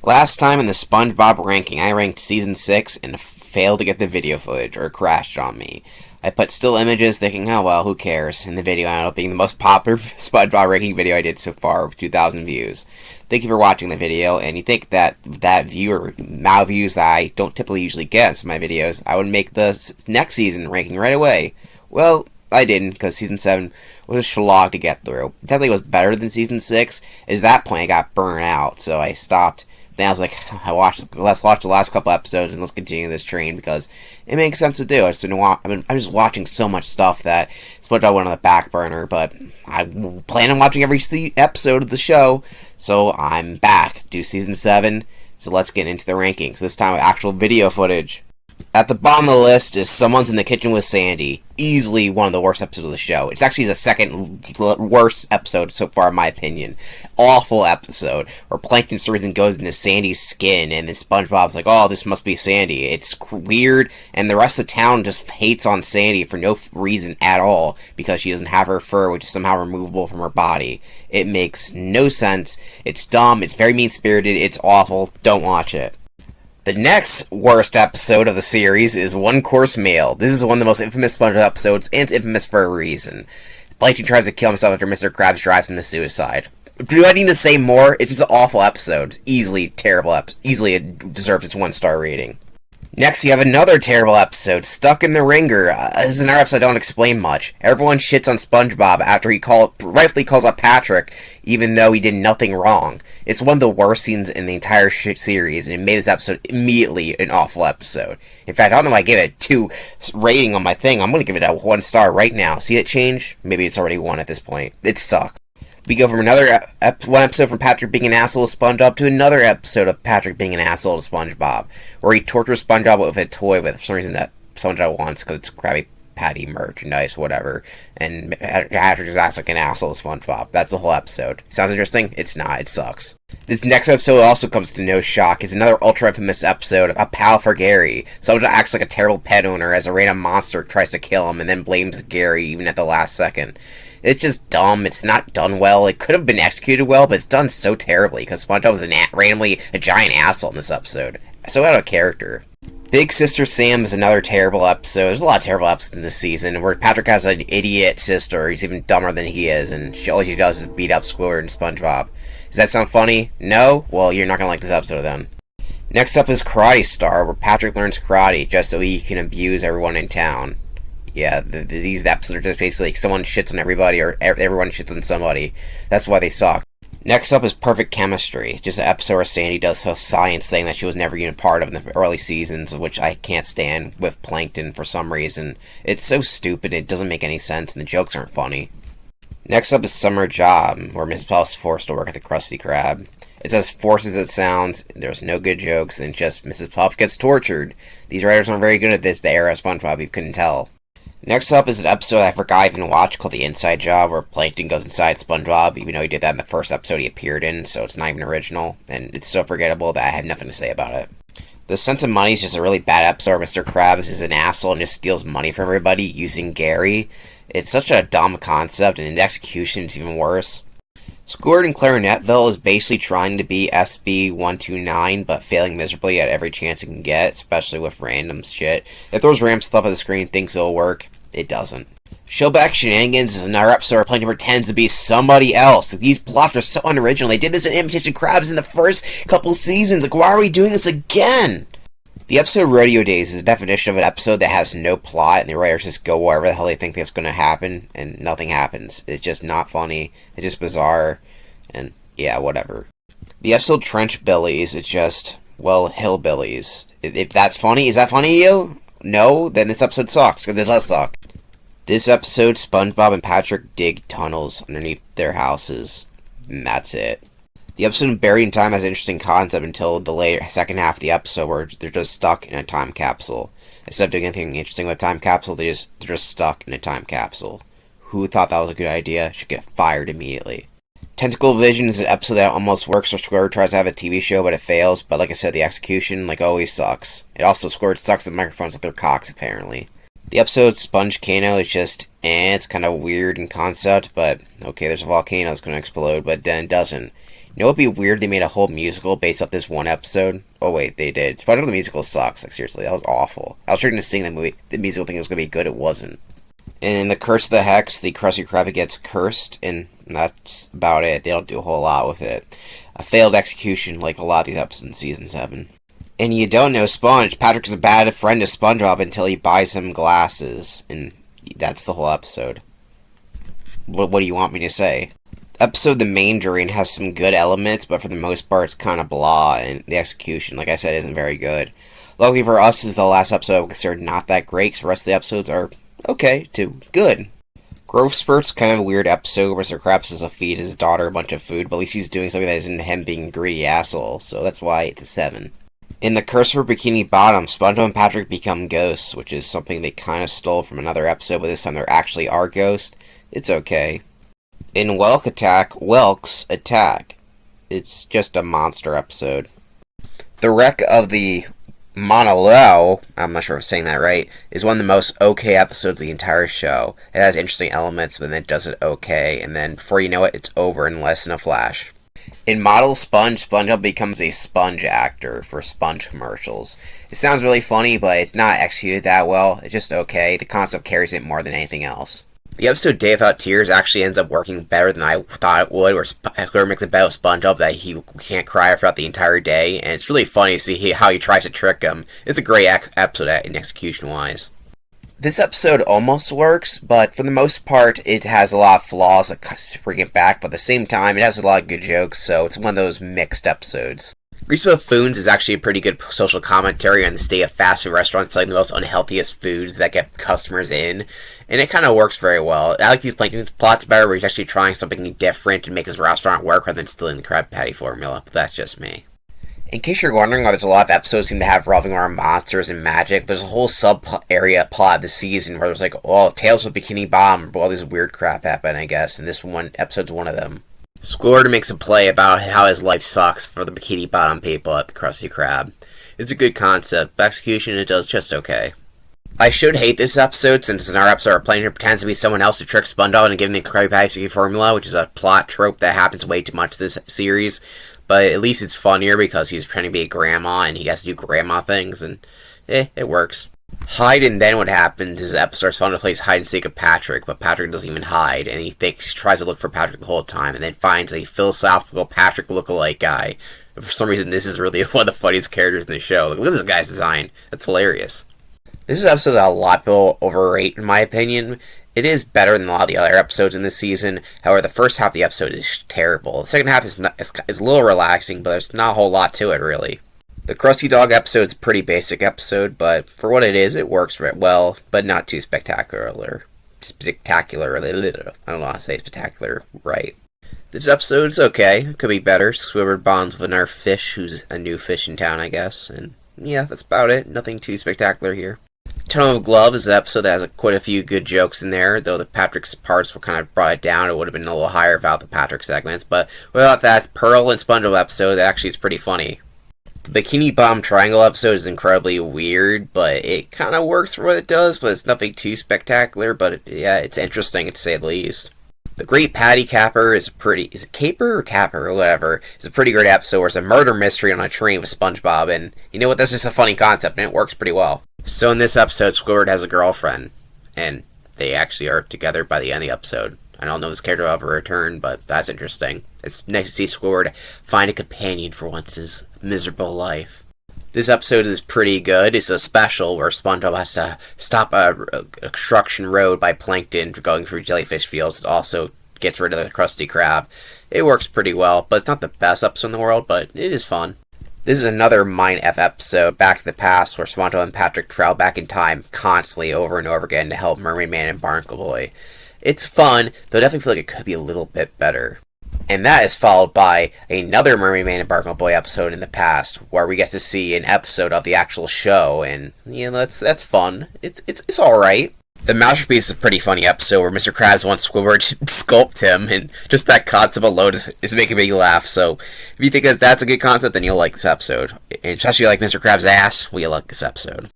Last time in the SpongeBob ranking, I ranked Season 6 and failed to get the video footage, or crashed on me. I put still images thinking, oh well, who cares, and the video ended up being the most popular SpongeBob ranking video I did so far, with 2,000 views. Thank you for watching the video, and you think that viewer amount of views that I don't typically usually get in my videos, I would make the next season ranking right away. Well, I didn't, because Season 7 was a slog to get through. It definitely was better than Season 6, at that point I got burnt out, so I stopped. Then I was like, let's watch the last couple episodes and let's continue this train because it makes sense to do. I'm just watching so much stuff that SpongeBob went on the back burner, but I plan on watching every episode of the show, so I'm back. Do Season 7, so let's get into the rankings, this time with actual video footage. At the bottom of the list is Someone's in the Kitchen with Sandy. Easily one of the worst episodes of the show. It's actually the second worst episode so far, in my opinion. Awful episode where Plankton Reason goes into Sandy's skin, and then SpongeBob's like, "Oh, this must be Sandy." It's weird, and the rest of the town just hates on Sandy for no reason at all because she doesn't have her fur, which is somehow removable from her body. It makes no sense. It's dumb. It's very mean-spirited. It's awful. Don't watch it. The next worst episode of the series is One Course Meal. This is one of the most infamous SpongeBob episodes, and it's infamous for a reason. Plankton tries to kill himself after Mr. Krabs drives him to suicide. Do I need to say more? It's just an awful episode. Easily terrible easily it deserves its 1-star rating. Next, you have another terrible episode, Stuck in the Ringer. This is another episode I don't explain much. Everyone shits on SpongeBob after he rightfully calls out Patrick, even though he did nothing wrong. It's one of the worst scenes in the entire series, and it made this episode immediately an awful episode. In fact, I don't know if I gave it a 2 rating on my thing. I'm going to give it a 1 star right now. See it change? Maybe it's already 1 at this point. It sucks. We go from one episode from Patrick being an asshole to SpongeBob to another episode of Patrick being an asshole to SpongeBob, where he tortures SpongeBob with a toy with for some reason that SpongeBob wants because it's Krabby Patty merchandise, whatever, and Patrick is acting like an asshole to SpongeBob. That's the whole episode. Sounds interesting? It's not. It sucks. This next episode also comes to no shock. It's another ultra-infamous episode of A Pal for Gary. SpongeBob acts like a terrible pet owner as a random monster tries to kill him and then blames Gary even at the last second. It's just dumb. It's not done well. It could have been executed well, but it's done so terribly because SpongeBob was randomly a giant asshole in this episode. So out of character. Big Sister Sam is another terrible episode. There's a lot of terrible episodes in this season where Patrick has an idiot sister. He's even dumber than he is, and all she does is beat up Squidward and SpongeBob. Does that sound funny? No? Well, you're not going to like this episode then. Next up is Karate Star, where Patrick learns karate just so he can abuse everyone in town. Yeah, these episodes are just basically like someone shits on everybody or everyone shits on somebody. That's why they suck. Next up is Perfect Chemistry, just an episode where Sandy does her science thing that she was never even part of in the early seasons, which I can't stand with Plankton for some reason. It's so stupid, it doesn't make any sense, and the jokes aren't funny. Next up is Summer Job, where Mrs. Puff's forced to work at the Krusty Krab. It's as forced as it sounds, there's no good jokes, and just Mrs. Puff gets tortured. These writers aren't very good at this, the era of SpongeBob, you couldn't tell. Next up is an episode I forgot I even watched called The Inside Job, where Plankton goes inside SpongeBob, even though he did that in the first episode he appeared in, so it's not even original, and it's so forgettable that I had nothing to say about it. The Sense of Money is just a really bad episode where Mr. Krabs is an asshole and just steals money from everybody using Gary. It's such a dumb concept, and the execution is even worse. Squidward in Clarinetville is basically trying to be SB-129, but failing miserably at every chance it can get, especially with random shit. It throws random stuff at the screen, thinks it'll work. It doesn't. Showback Shenanigans is another episode where Plankton pretends to be somebody else. These plots are so unoriginal. They did this in Imitation Crabs in the first couple seasons. Like, why are we doing this again? The episode Rodeo Days is the definition of an episode that has no plot, and the writers just go wherever the hell they think that's going to happen, and nothing happens. It's just not funny. It's just bizarre, and yeah, whatever. The episode Trench Billies is just, well, hillbillies. If that's funny, is that funny to you? No? Then this episode sucks, because it does suck. This episode, SpongeBob and Patrick dig tunnels underneath their houses, and that's it. The episode Buried in Time has an interesting concept until the later second half of the episode where they're just stuck in a time capsule. Instead of doing anything interesting with a time capsule, they're just stuck in a time capsule. Who thought that was a good idea should get fired immediately. Tentacle Vision is an episode that almost works where Squidward tries to have a TV show but it fails, but like I said, the execution, like always, sucks. It also, Squidward sucks at microphones with their cocks, apparently. The episode Sponge Cano is just, it's kind of weird in concept, but okay, there's a volcano that's going to explode, but then it doesn't. You know what'd be weird? They made a whole musical based off this one episode. Oh wait, they did. SpongeBob the musical sucks. Like seriously, that was awful. I was trying to sing the musical thing was gonna be good. It wasn't. And in the Curse of the Hex, the Krusty Krab gets cursed, and that's about it. They don't do a whole lot with it. A failed execution, like a lot of these episodes in Season 7. And you don't know Sponge. Patrick is a bad friend to SpongeBob until he buys him glasses. And that's the whole episode. What do you want me to say? Episode The Mandarin has some good elements, but for the most part it's kind of blah, and the execution, like I said, isn't very good. Luckily for us, is the last episode considered not that great, because the rest of the episodes are okay to good. Growth Spurt's kind of a weird episode where Mr. Krabs has to feed his daughter a bunch of food, but at least he's doing something that isn't him being a greedy asshole, so that's why it's a 7. In The Curse for Bikini Bottom, SpongeBob and Patrick become ghosts, which is something they kind of stole from another episode, but this time there actually are ghosts. It's okay. In Welk's Attack, it's just a monster episode. The Wreck of the Monoleo, I'm not sure if I'm saying that right, is one of the most okay episodes of the entire show. It has interesting elements, but then it does it okay, and then before you know it, it's over in less than a flash. In Model Sponge, SpongeBob becomes a sponge actor for sponge commercials. It sounds really funny, but it's not executed that well. It's just okay. The concept carries it more than anything else. The episode Day Without Tears actually ends up working better than I thought it would, where Squidward makes a bet with SpongeBob that he can't cry throughout the entire day, and it's really funny to see how he tries to trick him. It's a great episode in execution-wise. This episode almost works, but for the most part, it has a lot of flaws that bring it back, but at the same time, it has a lot of good jokes, so it's one of those mixed episodes. Grease Buffoons is actually a pretty good social commentary on the state of fast food restaurants, like the most unhealthiest foods that get customers in, and it kind of works very well. I like these Plankton plots better, where he's actually trying something different to make his restaurant work rather than stealing the Krabby Patty formula, but that's just me. In case you're wondering why there's a lot of episodes seem to have revolving around monsters and magic, there's a whole sub-area plot of the season where there's like, oh, Tales of Bikini Bottom, all this weird crap happened, I guess, and this one episode's one of them. Squidward makes a play about how his life sucks for the Bikini Bottom people at the Krusty Krab. It's a good concept, but execution it does just okay. I should hate this episode, since in our episode, Plankton pretends to be someone else to trick SpongeBob into giving the Krabby Patty formula, which is a plot trope that happens way too much this series. But at least it's funnier because he's trying to be a grandma and he has to do grandma things, and it works. Hide and Then What Happens is the episode SpongeBob plays hide and seek with Patrick, but Patrick doesn't even hide, and he tries to look for Patrick the whole time, and then finds a philosophical Patrick lookalike guy. And for some reason, this is really one of the funniest characters in the show. Look at this guy's design. That's hilarious. This is an episode that a lot of people overrate, in my opinion. It is better than a lot of the other episodes in this season. However, the first half of the episode is terrible. The second half is a little relaxing, but there's not a whole lot to it, really. The Krusty Dog episode is a pretty basic episode, but for what it is, it works very well, but not too spectacular. I don't know how to say spectacular right. This episode is okay. It could be better. Squidward bonds with another fish, who's a new fish in town, I guess. And yeah, that's about it. Nothing too spectacular here. Tunnel of Glove is an episode that has quite a few good jokes in there, though the Patrick's parts were kind of brought it down. It would have been a little higher without the Patrick segments, but without that, Pearl and SpongeBob episode that actually is pretty funny. The Bikini Bottom Triangle episode is incredibly weird, but it kind of works for what it does, but it's nothing too spectacular, but yeah, it's interesting to say the least. The Great Patty Capper is it Caper or Capper or whatever? It's a pretty great episode where it's a murder mystery on a train with SpongeBob, and you know what, that's just a funny concept, and it works pretty well. So in this episode, Squidward has a girlfriend, and they actually are together by the end of the episode. I don't know if this character will ever return, but that's interesting. It's nice to see Squidward find a companion for once in his miserable life. This episode is pretty good. It's a special where SpongeBob has to stop a construction road by Plankton for going through jellyfish fields. It also gets rid of the Krusty Krab. It works pretty well, but it's not the best episode in the world, but it is fun. This is another Mind F episode, Back to the Past, where SpongeBob and Patrick travel back in time constantly over and over again to help Mermaid Man and Barnacle Boy. It's fun, though I definitely feel like it could be a little bit better. And that is followed by another Mermaid Man and Barnacle Boy episode in the past, where we get to see an episode of the actual show, and yeah, that's fun. It's alright. The Masterpiece is a pretty funny episode where Mr. Krabs wants Squidward to sculpt him, and just that concept alone is making me laugh. So if you think that that's a good concept, then you'll like this episode. And especially like Mr. Krabs' ass, well, you'll like this episode.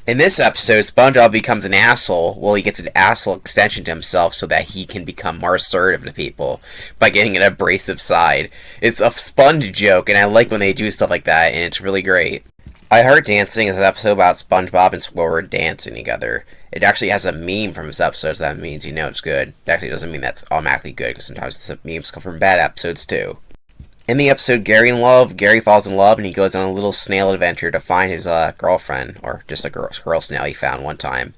In this episode, SpongeBob becomes an asshole. Well, he gets an asshole extension to himself so that he can become more assertive to people by getting an abrasive side. It's a sponge joke, and I like when they do stuff like that, and it's really great. I Heart Dancing is an episode about SpongeBob and Squidward dancing together. It actually has a meme from this episode, so that means you know it's good. It actually doesn't mean that's automatically good, because sometimes the memes come from bad episodes, too. In the episode Gary falls in love, and he goes on a little snail adventure to find his girlfriend, or just a girl snail he found one time.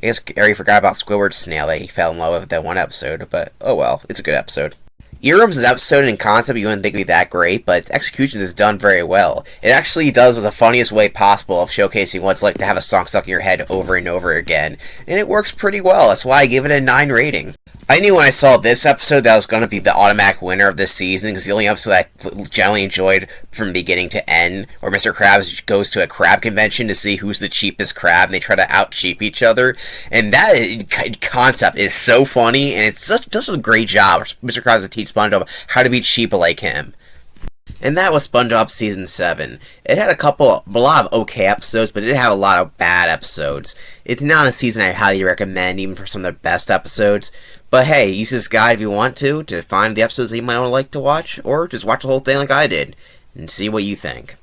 I guess Gary forgot about Squidward's snail that he fell in love with that one episode, but oh well, it's a good episode. Earworm's an episode in concept you wouldn't think would be that great, but its execution is done very well. It actually does the funniest way possible of showcasing what it's like to have a song stuck in your head over and over again, and it works pretty well. That's why I give it a 9 rating. I knew when I saw this episode that was going to be the automatic winner of this season, because the only episode I generally enjoyed from beginning to end, where Mr. Krabs goes to a crab convention to see who's the cheapest crab, and they try to out-cheap each other, and that concept is so funny, and it's does a great job. Mr. Krabs to teach SpongeBob how to be cheap like him. And that was SpongeBob Season 7. It had a lot of okay episodes, but it did have a lot of bad episodes. It's not a season I highly recommend, even for some of the best episodes. But hey, use this guide if you want to find the episodes that you might like to watch, or just watch the whole thing like I did, and see what you think.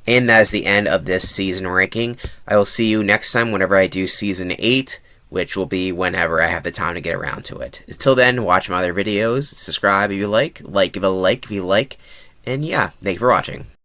And that is the end of this season ranking. I will see you next time whenever I do Season 8, which will be whenever I have the time to get around to it. Until then, watch my other videos, subscribe if you like, give a like if you like, and yeah, thank you for watching.